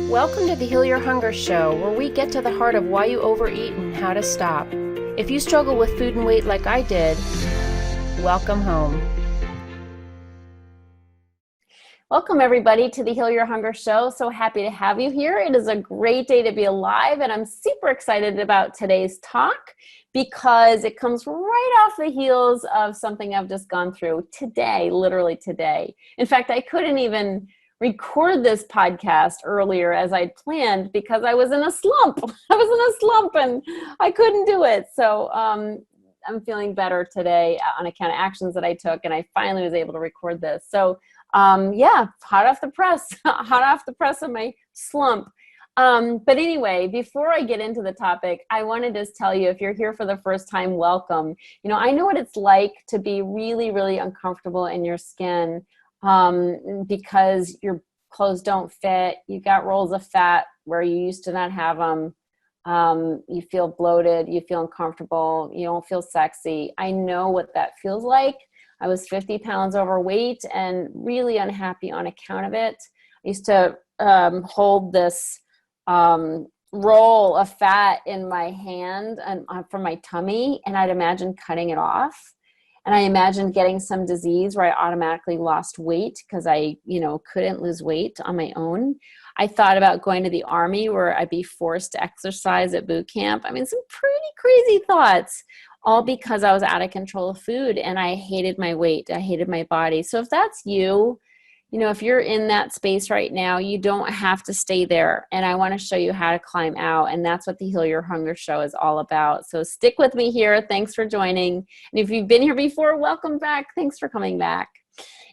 Welcome to the Heal Your Hunger Show, where we get to the heart of why you overeat and how to stop. If you struggle with food and weight like I did, welcome home. Welcome everybody to the Heal Your Hunger Show. So happy to have you here. It is a great day to be alive, and I'm super excited about today's talk because it comes right off the heels of something I've just gone through today, literally today. In fact, I couldn't even record this podcast earlier as I'd planned because I was in a slump. I was in a slump and I couldn't do it. So I'm feeling better today on account of actions that I took, and I finally was able to record this. So hot off the press, hot off the press of my slump. But anyway, before I get into the topic, I want to just tell you, if you're here for the first time, welcome. You know, I know what it's like to be really, really uncomfortable in your skin because your clothes don't fit. You got rolls of fat where you used to not have them. You feel bloated, you feel uncomfortable, you don't feel sexy. I know what that feels like. I was 50 pounds overweight and really unhappy on account of it. I used to hold this roll of fat in my hand and from my tummy, and I'd imagine cutting it off. And I imagined getting some disease where I automatically lost weight because I, couldn't lose weight on my own. I thought about going to the army where I'd be forced to exercise at boot camp. I mean, some pretty crazy thoughts, all because I was out of control of food and I hated my weight. I hated my body. So if that's you, if you're in that space right now, you don't have to stay there. And I want to show you how to climb out. And that's what the Heal Your Hunger Show is all about. So stick with me here. Thanks for joining. And if you've been here before, welcome back. Thanks for coming back.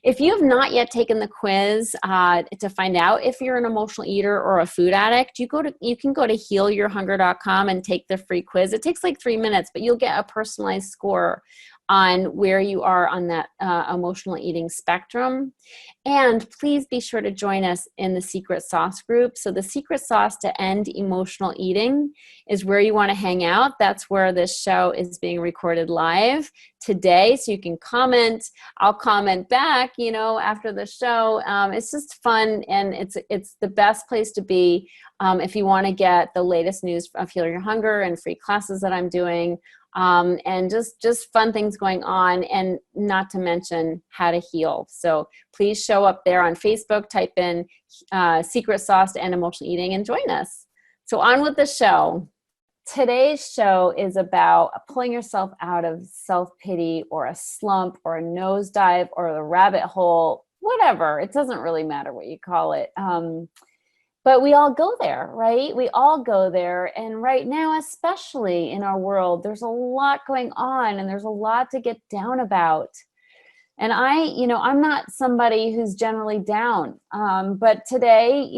If you have not yet taken the quiz to find out if you're an emotional eater or a food addict, you can go to healyourhunger.com and take the free quiz. It takes like 3 minutes, but you'll get a personalized score on where you are on that emotional eating spectrum. And please be sure to join us in the Secret Sauce group. So the Secret Sauce to End Emotional Eating is where you want to hang out. That's where this show is being recorded live today. So you can comment. I'll comment back, after the show. It's just fun, and it's the best place to be if you want to get the latest news of Heal Your Hunger and free classes that I'm doing. And just fun things going on, and not to mention how to heal. So please show up there on Facebook, type in Secret Sauce to End Emotional Eating, and join us. So on with the show. Today's show is about pulling yourself out of self-pity or a slump or a nosedive or the rabbit hole, whatever. It doesn't really matter what you call it. But we all go there, right? We all go there. And right now, especially in our world, there's a lot going on and there's a lot to get down about. And I'm not somebody who's generally down. But today,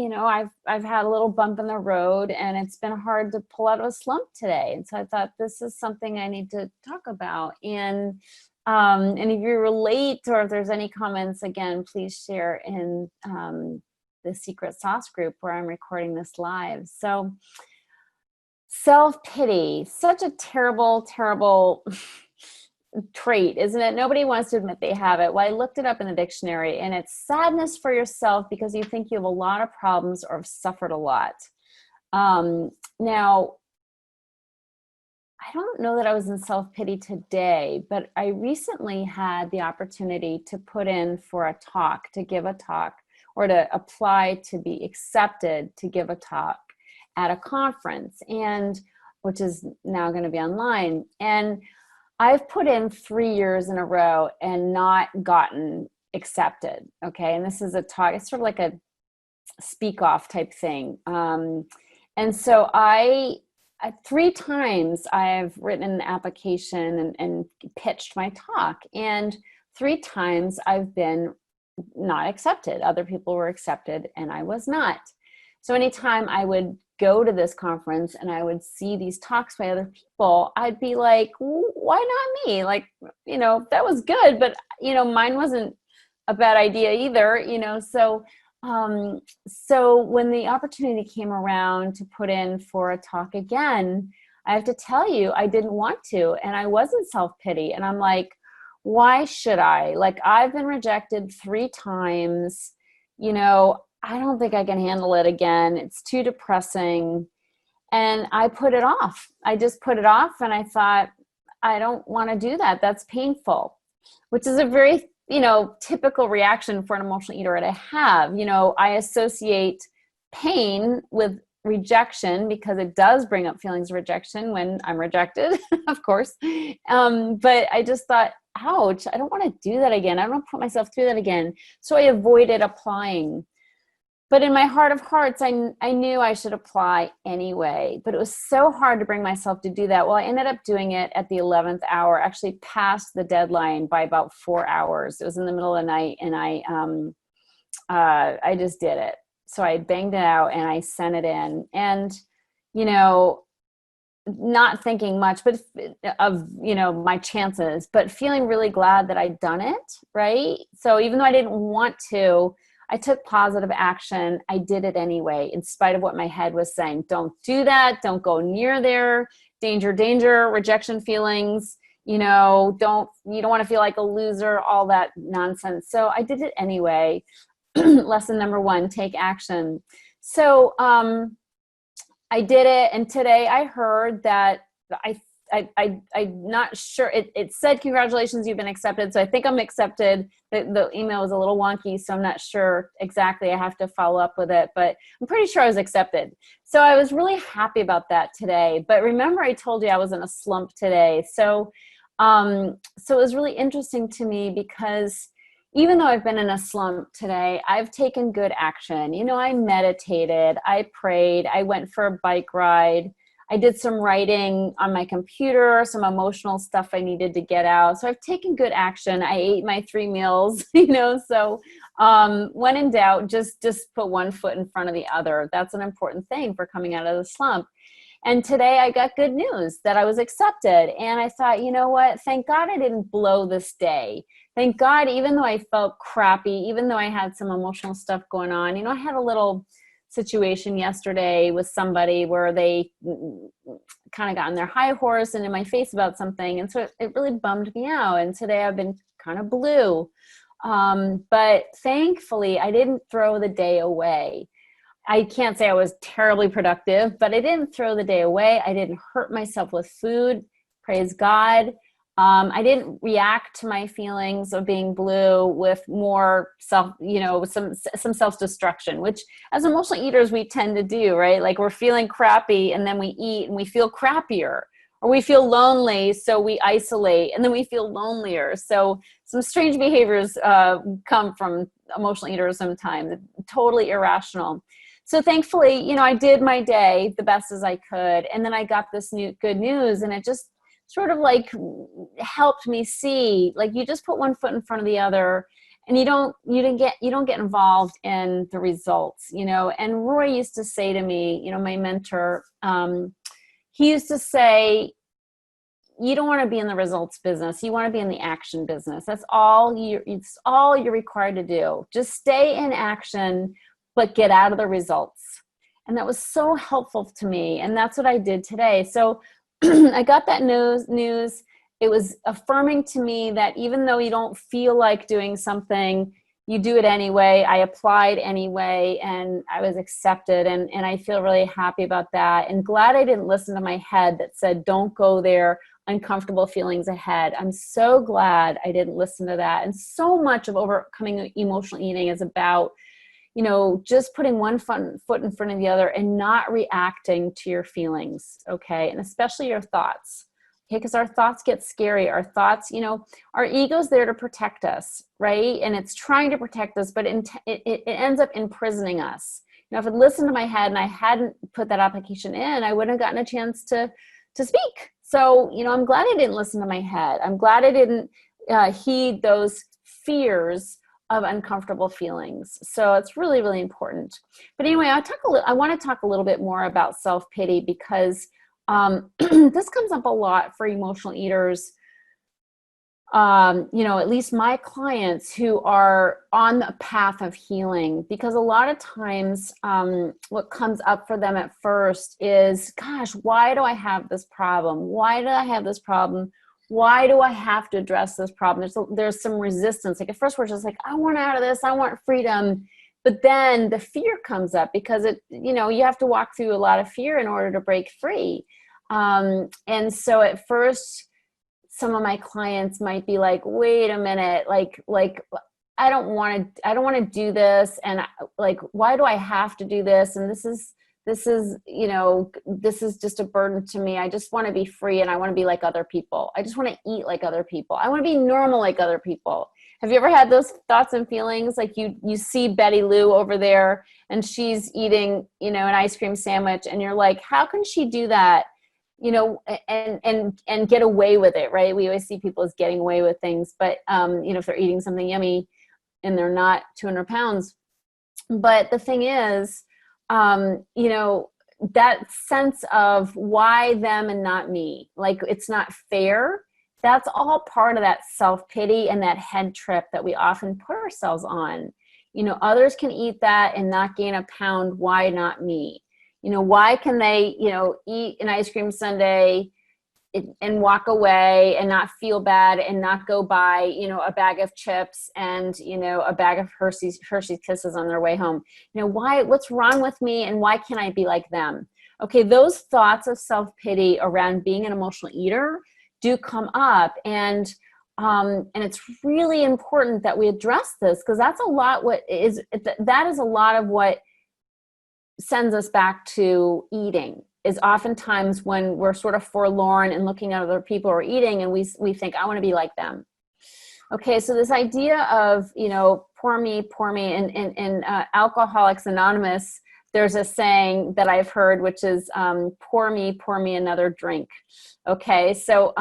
I've had a little bump in the road, and it's been hard to pull out of a slump today. And so I thought this is something I need to talk about. And if you relate, or if there's any comments, again, please share in the Secret Sauce group where I'm recording this live. So self-pity, such a terrible, terrible trait, isn't it? Nobody wants to admit they have it. Well, I looked it up in the dictionary, and it's sadness for yourself because you think you have a lot of problems or have suffered a lot. Now, I don't know that I was in self-pity today, but I recently had the opportunity to put in for a talk, to give a talk, or to apply to be accepted to give a talk at a conference, and which is now going to be online. And I've put in 3 years in a row and not gotten accepted. Okay. And this is a talk, it's sort of like a speak off type thing. And so I 3 times I've written an application and pitched my talk, and 3 times I've been not accepted. Other people were accepted and I was not. So anytime I would go to this conference and I would see these talks by other people, I'd be like, why not me? Like, that was good, but mine wasn't a bad idea either, so when the opportunity came around to put in for a talk again, I have to tell you, I didn't want to, and I wasn't self-pity. And I'm like, why should I? Like, I've been rejected 3 times. I don't think I can handle it again. It's too depressing. And I put it off. I just put it off, and I thought, I don't want to do that. That's painful, which is a very, typical reaction for an emotional eater that I have. I associate pain with rejection because it does bring up feelings of rejection when I'm rejected, of course. But I just thought, ouch, I don't want to do that again. I don't want to put myself through that again. So I avoided applying. But in my heart of hearts, I knew I should apply anyway, but it was so hard to bring myself to do that. Well, I ended up doing it at the 11th hour, actually past the deadline by about 4 hours. It was in the middle of the night, and I just did it. So I banged it out and I sent it in, and, not thinking much, but of, my chances, but feeling really glad that I'd done it. Right. So even though I didn't want to, I took positive action. I did it anyway, in spite of what my head was saying. Don't do that. Don't go near there. Danger, danger, rejection feelings. You don't want to feel like a loser, all that nonsense. So I did it anyway. Lesson number 1, take action. So I did it. And today I heard that I'm not sure. It said, congratulations, you've been accepted. So I think I'm accepted. The email was a little wonky, so I'm not sure exactly. I have to follow up with it, but I'm pretty sure I was accepted. So I was really happy about that today. But remember, I told you I was in a slump today. So it was really interesting to me because even though I've been in a slump today, I've taken good action. I meditated, I prayed, I went for a bike ride. I did some writing on my computer, some emotional stuff I needed to get out. So I've taken good action. I ate my 3 meals, so when in doubt, just put one foot in front of the other. That's an important thing for coming out of the slump. And today I got good news that I was accepted. And I thought, you know what? Thank God I didn't blow this day. Thank God, even though I felt crappy, even though I had some emotional stuff going on, I had a little situation yesterday with somebody where they kind of got on their high horse and in my face about something. And so it really bummed me out. And today I've been kind of blue. But thankfully I didn't throw the day away. I can't say I was terribly productive, but I didn't throw the day away. I didn't hurt myself with food. Praise God. I didn't react to my feelings of being blue with more some self-destruction, which as emotional eaters, we tend to do, right? Like we're feeling crappy and then we eat and we feel crappier, or we feel lonely. So we isolate and then we feel lonelier. So some strange behaviors come from emotional eaters sometimes, totally irrational. So thankfully, I did my day the best as I could. And then I got this good news, and it just sort of like helped me see, like, you just put one foot in front of the other, and you don't get involved in the results, And Roy used to say to me, my mentor, he used to say, you don't want to be in the results business. You want to be in the action business. It's all you're required to do. Just stay in action, but get out of the results. And that was so helpful to me. And that's what I did today. So I got that news. It was affirming to me that even though you don't feel like doing something, you do it anyway. I applied anyway, and I was accepted. And I feel really happy about that, and glad I didn't listen to my head that said, don't go there, uncomfortable feelings ahead. I'm so glad I didn't listen to that. And so much of overcoming emotional eating is about just putting one foot in front of the other and not reacting to your feelings, okay? And especially your thoughts, okay? Because our thoughts get scary. Our thoughts, our ego's there to protect us, right? And it's trying to protect us, but it ends up imprisoning us. If I'd listened to my head and I hadn't put that application in, I wouldn't have gotten a chance to speak. So, I'm glad I didn't listen to my head. I'm glad I didn't heed those fears of uncomfortable feelings. So it's really, really important. But anyway, I want to talk a little bit more about self-pity, because this comes up a lot for emotional eaters. At least my clients who are on the path of healing, because a lot of times what comes up for them at first is, gosh, why do I have this problem? Why do I have this problem? Why do I have to address this problem? There's some resistance. Like at first we're just like, I want out of this. I want freedom. But then the fear comes up because you have to walk through a lot of fear in order to break free. And so at first, some of my clients might be like, wait a minute, like, I don't want to do this. And like, why do I have to do this? And this is, this is just a burden to me. I just want to be free, and I want to be like other people. I just want to eat like other people. I want to be normal like other people. Have you ever had those thoughts and feelings? Like you see Betty Lou over there and she's eating, an ice cream sandwich, and you're like, how can she do that? And get away with it, right? We always see people as getting away with things, but if they're eating something yummy and they're not 200 pounds. But the thing is, that sense of why them and not me, like it's not fair. That's all part of that self-pity and that head trip that we often put ourselves on. Others can eat that and not gain a pound. Why not me? Why can they, eat an ice cream sundae and walk away and not feel bad and not go buy, a bag of chips and, a bag of Hershey's Kisses on their way home? What's wrong with me, and why can't I be like them? Okay, those thoughts of self-pity around being an emotional eater do come up, and it's really important that we address this, because that's a lot that is a lot of what sends us back to eating, is oftentimes when we're sort of forlorn and looking at other people who are eating, and we think, I want to be like them. Okay, so this idea of, poor me, and in Alcoholics Anonymous, there's a saying that I've heard, which is, pour me another drink. Okay, so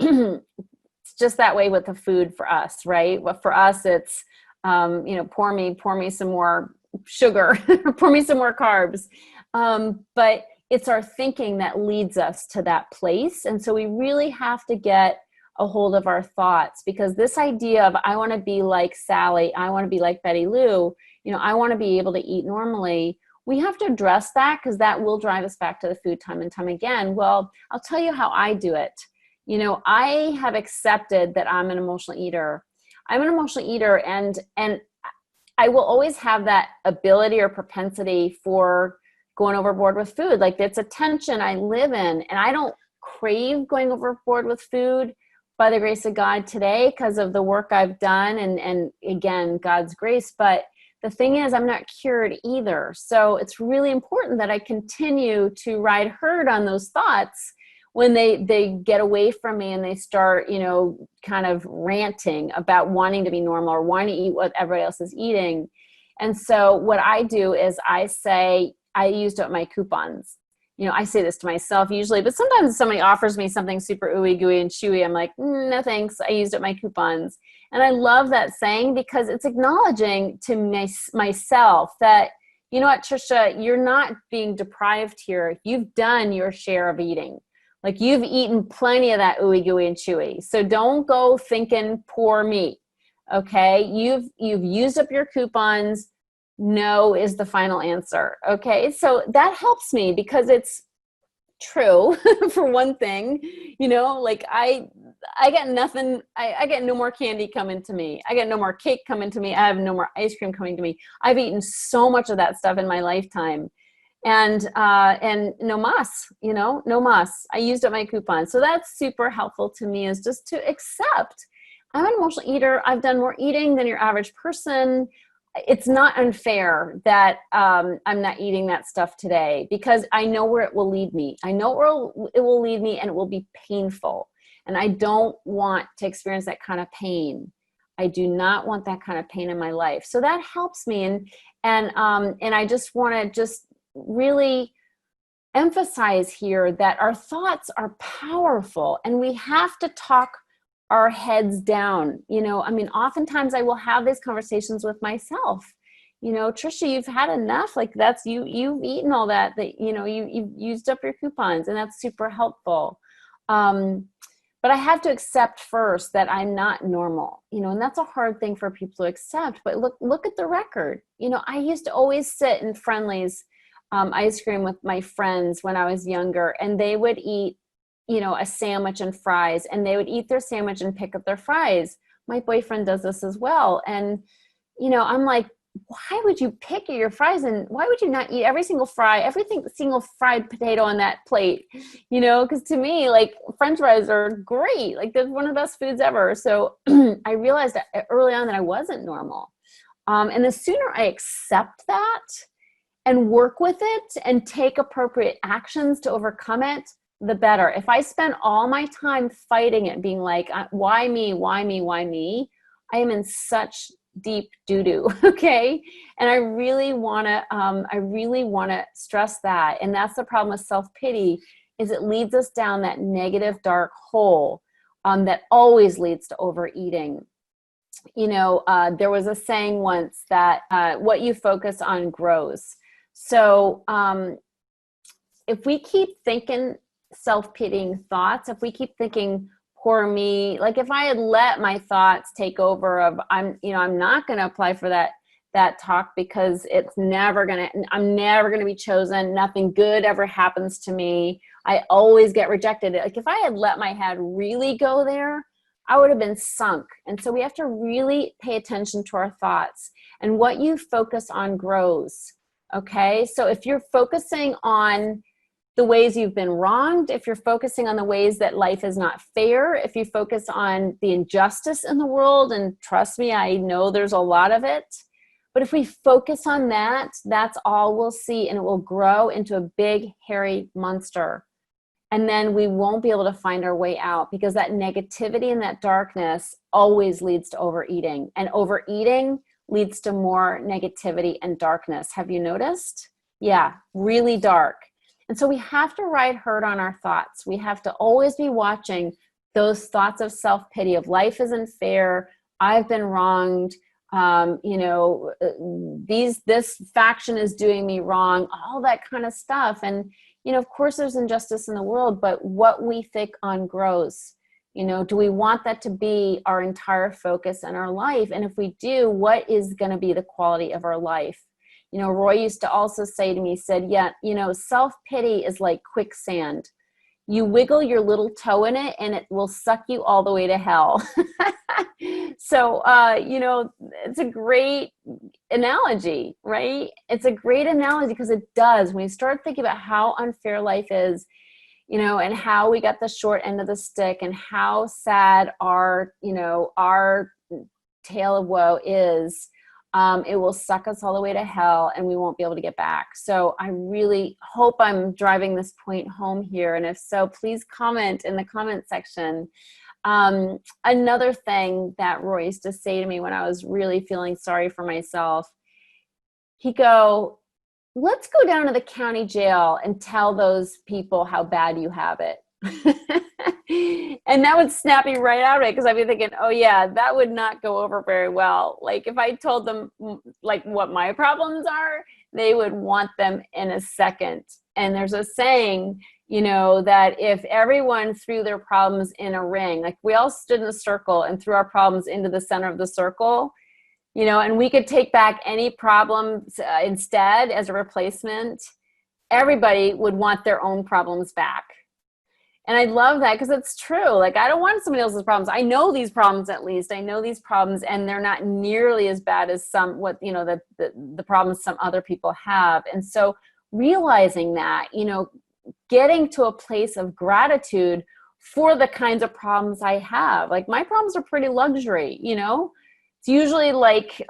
it's just that way with the food for us, right? Well, for us, it's, pour me some more sugar, pour me some more carbs. But it's our thinking that leads us to that place. And so we really have to get a hold of our thoughts, because this idea of, I want to be like Sally, I want to be like Betty Lou, I want to be able to eat normally. We have to address that, because that will drive us back to the food time and time again. Well, I'll tell you how I do it. I have accepted that I'm an emotional eater. I'm an emotional eater, and I will always have that ability or propensity for going overboard with food. Like, it's a tension I live in, and I don't crave going overboard with food, by the grace of God, today, because of the work I've done and again, God's grace. But the thing is, I'm not cured either. So it's really important that I continue to ride herd on those thoughts when they get away from me and they start, kind of ranting about wanting to be normal or wanting to eat what everybody else is eating. And so what I do is I say, I used up my coupons. I say this to myself usually, but sometimes if somebody offers me something super ooey gooey and chewy, I'm like, no thanks, I used up my coupons. And I love that saying, because it's acknowledging to myself that, you know what, Tricia, you're not being deprived here. You've done your share of eating. Like, you've eaten plenty of that ooey gooey and chewy. So don't go thinking, poor me. Okay, you've used up your coupons. No is the final answer. Okay, so that helps me, because it's true. For one thing, like I get nothing. I get no more candy coming to me. I get no more cake coming to me. I have no more ice cream coming to me. I've eaten so much of that stuff in my lifetime, and no mas. No mas. I used up my coupon. So that's super helpful to me, is just to accept I'm an emotional eater. I've done more eating than your average person. It's not unfair that I'm not eating that stuff today, because I know where it will lead me. I know where it will lead me, and it will be painful. And I don't want to experience that kind of pain. I do not want that kind of pain in my life. So that helps me. And I just want to just really emphasize here that our thoughts are powerful, and we have to talk our heads down. Oftentimes I will have these conversations with myself. Tricia, you've had enough. Like, that's you've eaten all that you've used up your coupons, and that's super helpful. But I have to accept first that I'm not normal, and that's a hard thing for people to accept. But look at the record. I used to always sit in Friendly's ice cream with my friends when I was younger, and they would eat a sandwich and fries, and they would eat their sandwich and pick up their fries. My boyfriend does this as well. And, I'm like, why would you pick at your fries, and why would you not eat every single fried potato on that plate? Because to me, like, French fries are great. Like, they're one of the best foods ever. So I realized that early on that I wasn't normal. And the sooner I accept that and work with it and take appropriate actions to overcome it, the better. If I spend all my time fighting it, being like, why me, why me, why me? I am in such deep doo-doo, okay? And I really wanna stress that. And that's the problem with self-pity, is it leads us down that negative, dark hole that always leads to overeating. There was a saying once that what you focus on grows. So if we keep thinking self-pitying thoughts, if we keep thinking, poor me, like if I had let my thoughts take over of, I'm not going to apply for that talk because I'm never going to be chosen. Nothing good ever happens to me. I always get rejected. Like, if I had let my head really go there, I would have been sunk. And so we have to really pay attention to our thoughts, and what you focus on grows. Okay. So if you're focusing on the ways you've been wronged, if you're focusing on the ways that life is not fair, if you focus on the injustice in the world, and trust me, I know there's a lot of it, but if we focus on that, that's all we'll see, and it will grow into a big, hairy monster. And then we won't be able to find our way out, because that negativity and that darkness always leads to overeating, and overeating leads to more negativity and darkness. Have you noticed? Yeah, really dark. And so we have to ride herd on our thoughts. We have to always be watching those thoughts of self-pity, of life isn't fair, I've been wronged, this faction is doing me wrong, all that kind of stuff. And, of course there's injustice in the world, but what we think on grows. Do we want that to be our entire focus in our life? And if we do, what is going to be the quality of our life? Roy used to also say to me, he said, yeah, self-pity is like quicksand. You wiggle your little toe in it and it will suck you all the way to hell. So, it's a great analogy, right? It's a great analogy because it does. When you start thinking about how unfair life is, and how we got the short end of the stick, and how sad our tale of woe is, it will suck us all the way to hell, and we won't be able to get back. So I really hope I'm driving this point home here. And if so, please comment in the comment section. Another thing that Roy used to say to me when I was really feeling sorry for myself, he'd go, let's go down to the county jail and tell those people how bad you have it. And that would snap me right out of it, because I'd be thinking, oh yeah, that would not go over very well. Like, if I told them like what my problems are, they would want them in a second. And there's a saying, that if everyone threw their problems in a ring, like we all stood in a circle and threw our problems into the center of the circle, and we could take back any problems instead as a replacement, everybody would want their own problems back. And I love that, because it's true. Like, I don't want somebody else's problems. I know these problems, at least. I know these problems, and they're not nearly as bad as the problems some other people have. And so realizing that, getting to a place of gratitude for the kinds of problems I have. Like, my problems are pretty luxury, It's usually like,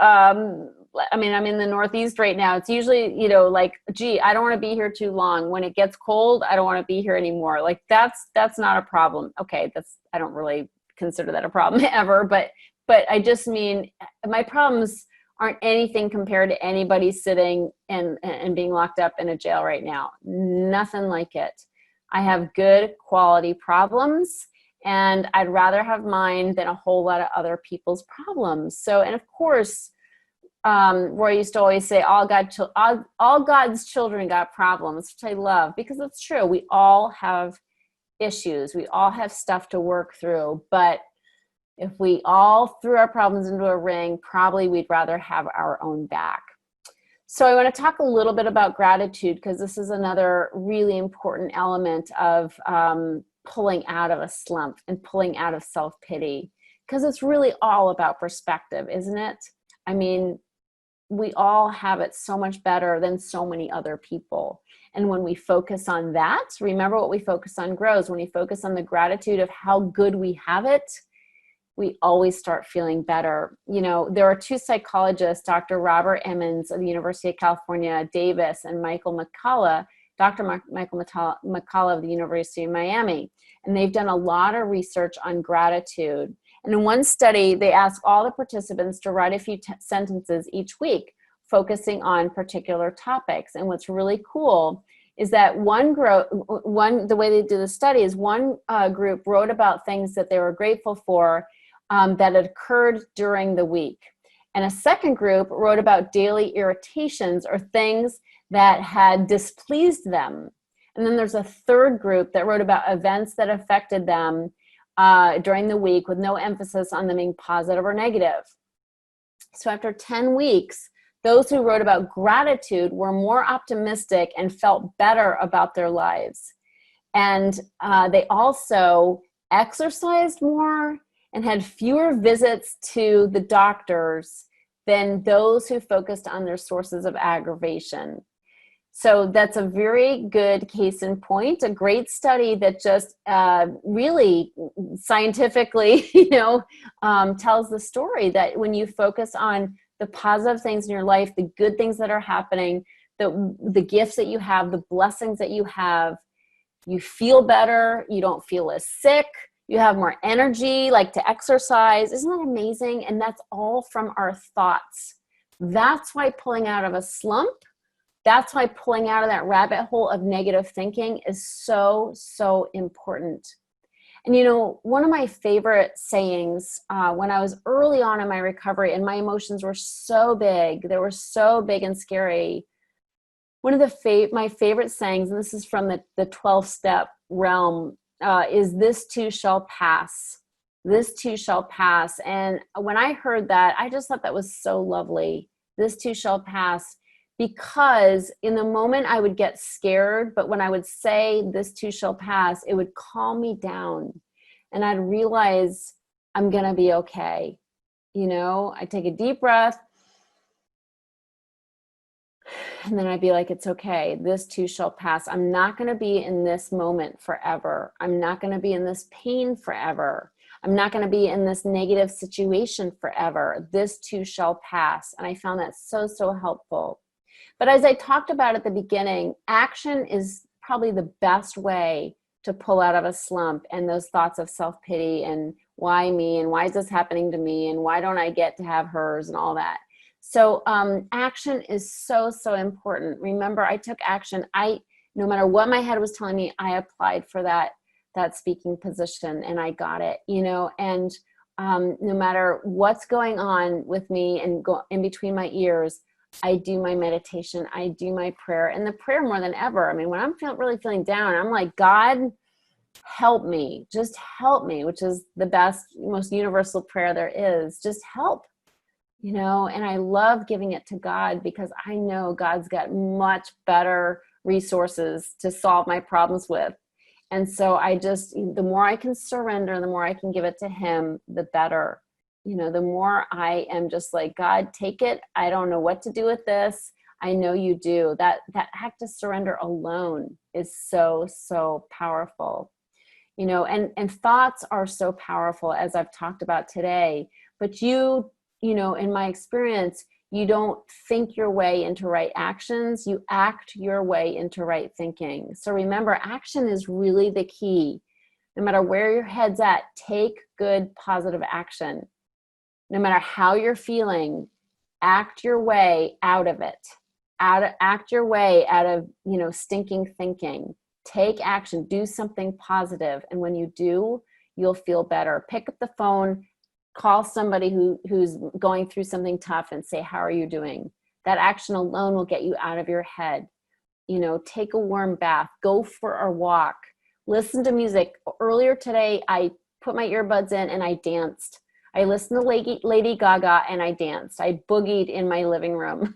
I'm in the Northeast right now. It's usually, like, gee, I don't want to be here too long. When it gets cold, I don't want to be here anymore. Like, that's not a problem. Okay. I don't really consider that a problem ever, but I just mean, my problems aren't anything compared to anybody sitting and being locked up in a jail right now. Nothing like it. I have good quality problems, and I'd rather have mine than a whole lot of other people's problems. So, and of course, Roy used to always say, all God's children got problems, which I love, because it's true. We all have issues. We all have stuff to work through. But if we all threw our problems into a ring, probably we'd rather have our own back. So I want to talk a little bit about gratitude, because this is another really important element of pulling out of a slump and pulling out of self-pity, because it's really all about perspective, isn't it? I mean, we all have it so much better than so many other people. And when we focus on that, remember, what we focus on grows. When we focus on the gratitude of how good we have it, we always start feeling better. You know, there are two psychologists, Dr. Robert Emmons of the University of California, Davis, and Michael McCullough, Dr. Michael McCullough of the University of Miami. And they've done a lot of research on gratitude. And in one study, they asked all the participants to write a few sentences each week, focusing on particular topics. And what's really cool is that the way they did the study is one group wrote about things that they were grateful for that had occurred during the week. And a second group wrote about daily irritations or things that had displeased them. And then there's a third group that wrote about events that affected them during the week, with no emphasis on them being positive or negative. So after 10 weeks, those who wrote about gratitude were more optimistic and felt better about their lives. And they also exercised more and had fewer visits to the doctors than those who focused on their sources of aggravation. So that's a very good case in point, a great study that just really scientifically, tells the story that when you focus on the positive things in your life, the good things that are happening, the gifts that you have, the blessings that you have, you feel better, you don't feel as sick, you have more energy, like to exercise. Isn't that amazing? And that's all from our thoughts. That's why pulling out of a slump, that's why pulling out of that rabbit hole of negative thinking is so, so important. And one of my favorite sayings when I was early on in my recovery and my emotions were so big, they were so big and scary. One of my favorite sayings, and this is from the 12-step realm, is "This too shall pass. This too shall pass." And when I heard that, I just thought that was so lovely. This too shall pass. Because in the moment I would get scared, but when I would say "this too shall pass," it would calm me down. And I'd realize I'm going to be okay. I take a deep breath. And then I'd be like, it's okay. This too shall pass. I'm not going to be in this moment forever. I'm not going to be in this pain forever. I'm not going to be in this negative situation forever. This too shall pass. And I found that so, so helpful. But as I talked about at the beginning, action is probably the best way to pull out of a slump and those thoughts of self-pity and why me and why is this happening to me and why don't I get to have hers and all that. So action is so, so important. Remember, I took action. No matter what my head was telling me, I applied for that speaking position and I got it, and no matter what's going on with me and in between my ears, I do my meditation, I do my prayer, and the prayer more than ever. I mean, when I'm really feeling down, I'm like, God, help me, just help me, which is the best, most universal prayer there is. Just help, and I love giving it to God because I know God's got much better resources to solve my problems with. And so the more I can surrender, the more I can give it to Him, the better. The more I am just like, God, take it. I don't know what to do with this. I know you do. That act of surrender alone is so, so powerful. And thoughts are so powerful, as I've talked about today. But in my experience, you don't think your way into right actions. You act your way into right thinking. So remember, action is really the key. No matter where your head's at, take good, positive action. No matter how you're feeling, act your way out of it. Act your way out of, stinking thinking. Take action. Do something positive. And when you do, you'll feel better. Pick up the phone, call somebody who's going through something tough and say, how are you doing? That action alone will get you out of your head. Take a warm bath. Go for a walk. Listen to music. Earlier today, I put my earbuds in and I danced. I listened to Lady Gaga and I danced. I boogied in my living room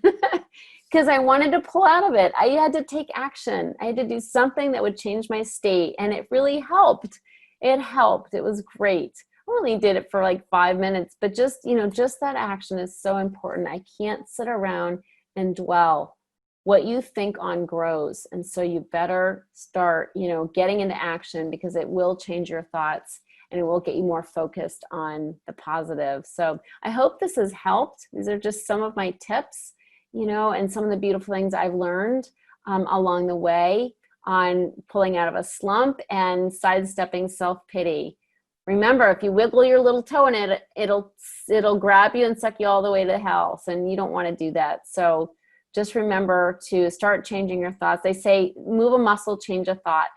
because I wanted to pull out of it. I had to take action. I had to do something that would change my state, and it really helped. It helped. It was great. only did it for like 5 minutes, but just, just that action is so important. I can't sit around and dwell. What you think on grows. And so you better start, getting into action, because it will change your thoughts and it will get you more focused on the positive. So I hope this has helped. These are just some of my tips, and some of the beautiful things I've learned along the way on pulling out of a slump and sidestepping self-pity. Remember, if you wiggle your little toe in it, it'll grab you and suck you all the way to hell. And you don't want to do that. So just remember to start changing your thoughts. They say, move a muscle, change a thought.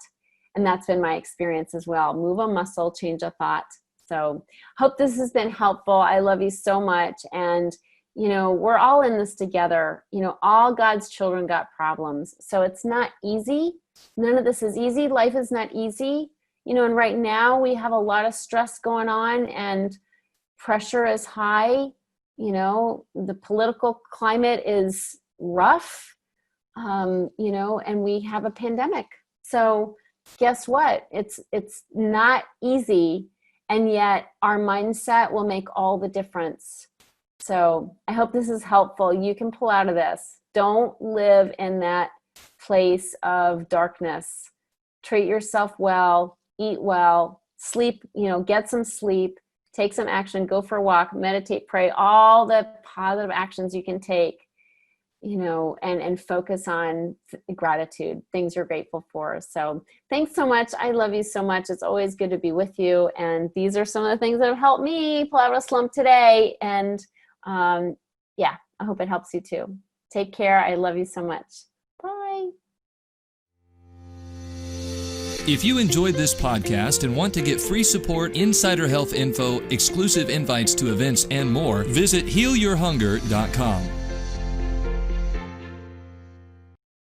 And that's been my experience as well. Move a muscle, change a thought. So hope this has been helpful. I love you so much. And, we're all in this together. All God's children got problems. So it's not easy. None of this is easy. Life is not easy. And right now we have a lot of stress going on and pressure is high. The political climate is rough, and we have a pandemic. So guess what? It's not easy, and yet our mindset will make all the difference. So I hope this is helpful. You can pull out of this. Don't live in that place of darkness. Treat yourself well, eat well, sleep, get some sleep, take some action, go for a walk, meditate, pray, all the positive actions you can take, and focus on gratitude, things you're grateful for. So thanks so much. I love you so much. It's always good to be with you. And these are some of the things that have helped me pull out of a slump today. And I hope it helps you too. Take care. I love you so much. Bye. If you enjoyed this podcast and want to get free support, insider health info, exclusive invites to events, and more, visit healyourhunger.com.